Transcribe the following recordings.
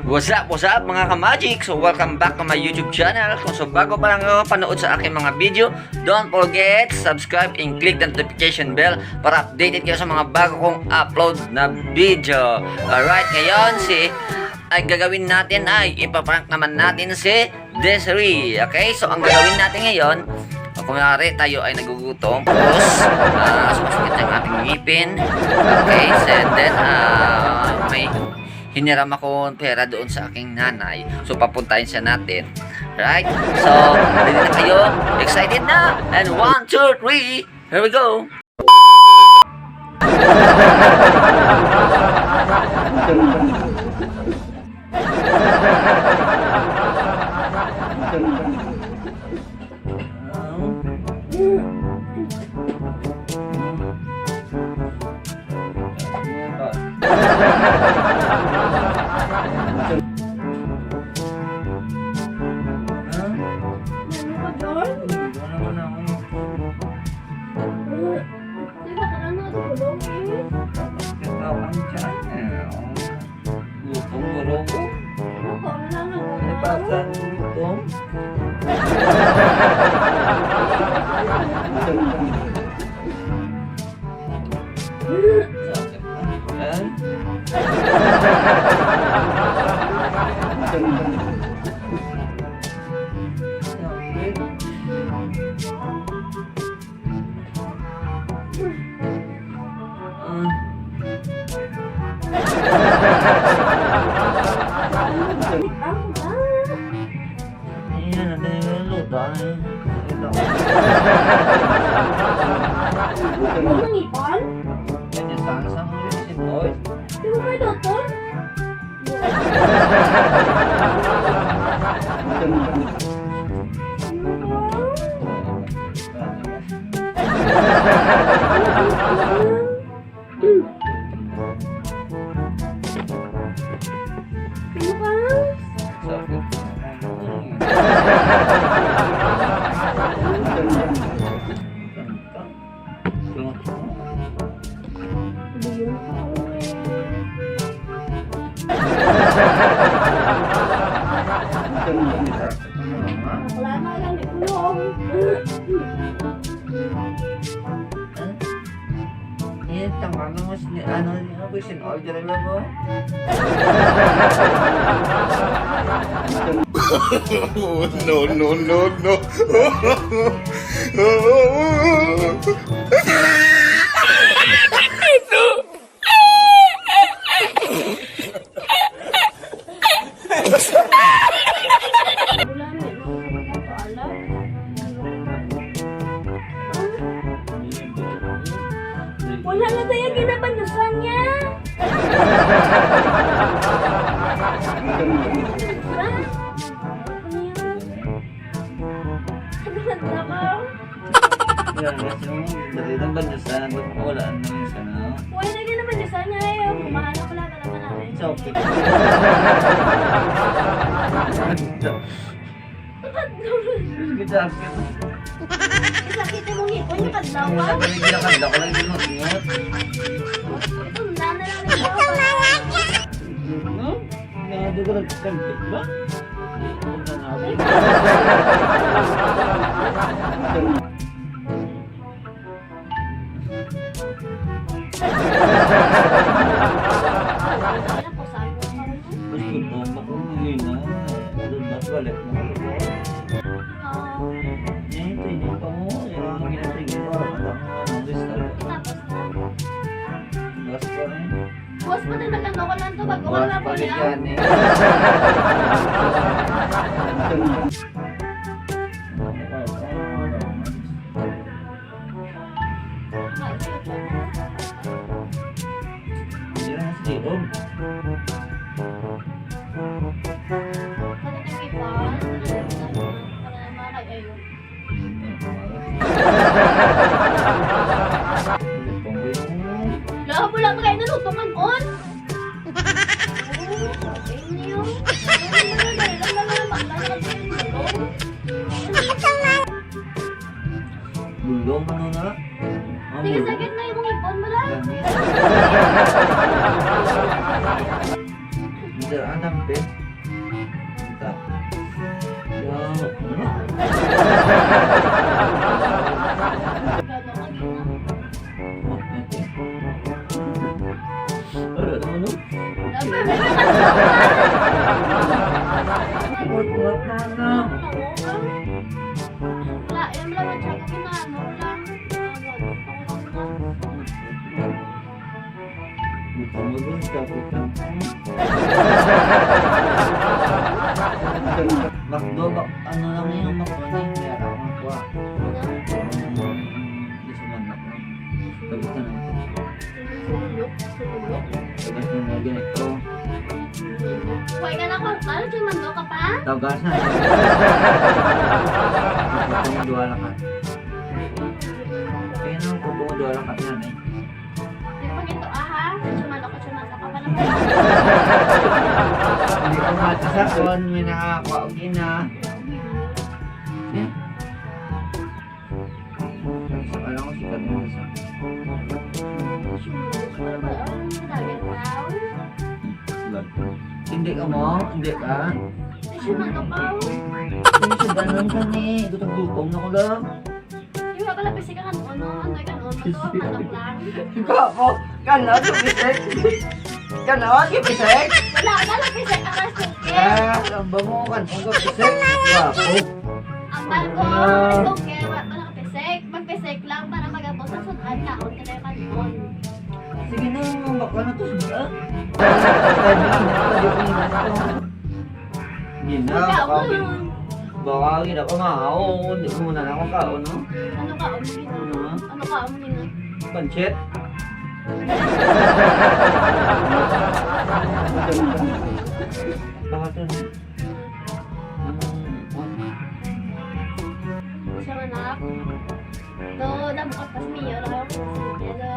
What's up mga ka-magic? So welcome back to my YouTube channel. So bago pa lang kayo panood sa aking mga video, don't forget subscribe and click the notification bell para updated kayo sa mga bago kong upload na video. Alright, ngayon ay gagawin natin ay ipaprank naman natin si Desiree. Okay, so ang gagawin natin ngayon, kunwari tayo ay nagugutom, tapos sumasakit ang ating ngipin. Okay, and then may hiniram ako pera doon sa aking nanay. So, papuntahin siya natin. Right? So, ready na kayo? Excited na? And 1, 2, 3, here we go! No. Wala na tayo ginabandasan niya. Wala na ginabandasan niya eh. Kumahanap pala ka naman namin. Okay. Isakit mo ngipon yung kadlaw ka. Nana lang Bos, pati nagkano ko lang ito. Bago ko lang po niya. Lahat mo lang kayo nalutungan on. Bulong ano na? Sige, sakit na yung ipon mo lang. Peter Adam Ben. Ito. Yo. Ano ano? What na na? Wala, yan lang ang tsaka ginano lang. Magandang kapitan. Bakdo, ano lang yung makroning, kaya ako makuha. Hindi sumanak na. Tapos na ito. Tapos na ganito. Huwag ka na kung ano, sumando ka pa? Tagas na. Tapos na dua lang ka. Kaya naman kung dua lang ka yan eh. Di ba ito aha? Sumando ka pa lang. Hindi ko matasakon, may nakakuha o gina. Alam ko sikat mo sa. Hindi ka mo? Hindi ka? Sumando ka. Hindi siya ganun ka ni. Gutom na ko lang. Di ba pala pisi ka kan ano? Ano kan ano? Manok lang. Ikaw ako, gano'n, tumisik. Gano'n, tumisik. Wala ka lang pisi ka kan suke. Ang bango kan, ang tumisik. Wapo. Ang barko, suke. Wala ka pisik. Magpisik lang para magapos sa sunan na. Huwag ka na yung kanon. Sige na, bakla na to siya. Hindi na, Ikaw, baka gina ko nga ako. Hindi ko muna na akong kaon, no? ano ka umingin? Ano ka umingin? Panchet. Baka to. Siya manak. No, nabukat pa si Mio. Hello.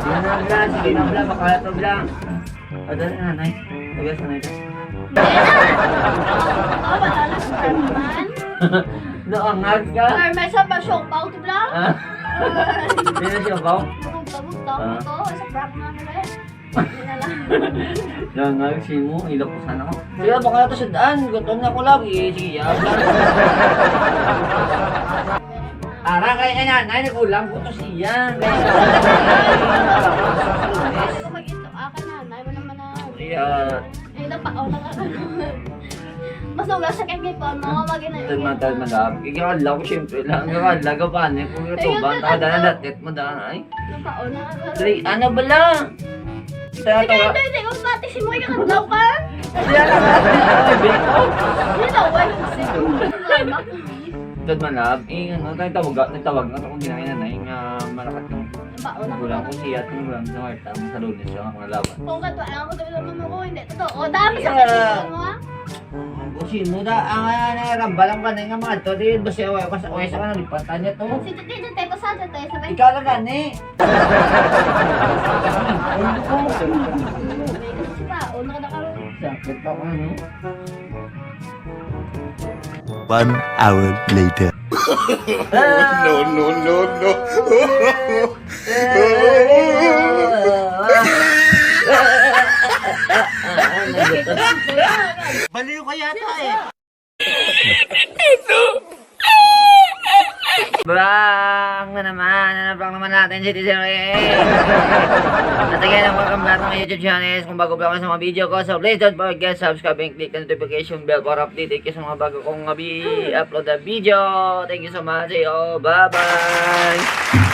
Yan na bla, sige na bla, baka to bla. Ada na nanay. Tagas na ito. Hindi na! Oo, wala na si Carmen. Naangag ka. Carmen, sa ba siyang pao to lang? Ah? Hindi na siya ba? Bugta-bugta ko to. Sa prank na nila eh. Hindi na lang. Naangag si mo, ilok ko sana ko. Sige, baka na to sa daan. Gutom na ko lagi. Sige, yabla. Ara kaya na nanay, nagulang ko to siya. Ako mag-ito, ka na. Nay mo naman na. Kaya, Eh, napao na ka. Mas ugas sa kanya pa, no? tagmatag madab. Ikakadla ko siyempre lang. Ikakadla ka pa. Kung ito ba, takadala datit mo daan. Ay, Napao na ka. Dali, ano bala? Sa Sige, tawa. hindi. Kung mati si Moy, kakadaw ka. Diyan na ka. Ay, beko. Hindi na, wala yung siguro. Dad manab, ano tayo nagtawag na kung ginangin na nga malakat yung Napao na gulang ka. ko siya at yung gulang sa Marta sa lunes sa mga laban. Kung katuan ako, dapat mo ko, hindi. Totoo, dami sa Yeah. kanya mo, ha? Busin mo da, ang rambalang ka na nga mga to, di ba siya oy sa kanang lipatan niya to. Si Titi, Titi, to saan siya, Titi? Sabay, Ikaw lang gani. si Pao, nakadakaroon. Sakit ako ano. 1 hour later. No. Baliw ka yata eh. Bang na naman, prank naman natin si Teacher Ray. At again, welcome back to my YouTube channel. Kung bago pa ako sa mga video ko, so please don't forget subscribe and click the notification bell para update kayo sa mga bago kong upload na video. Thank you so much. Bye bye.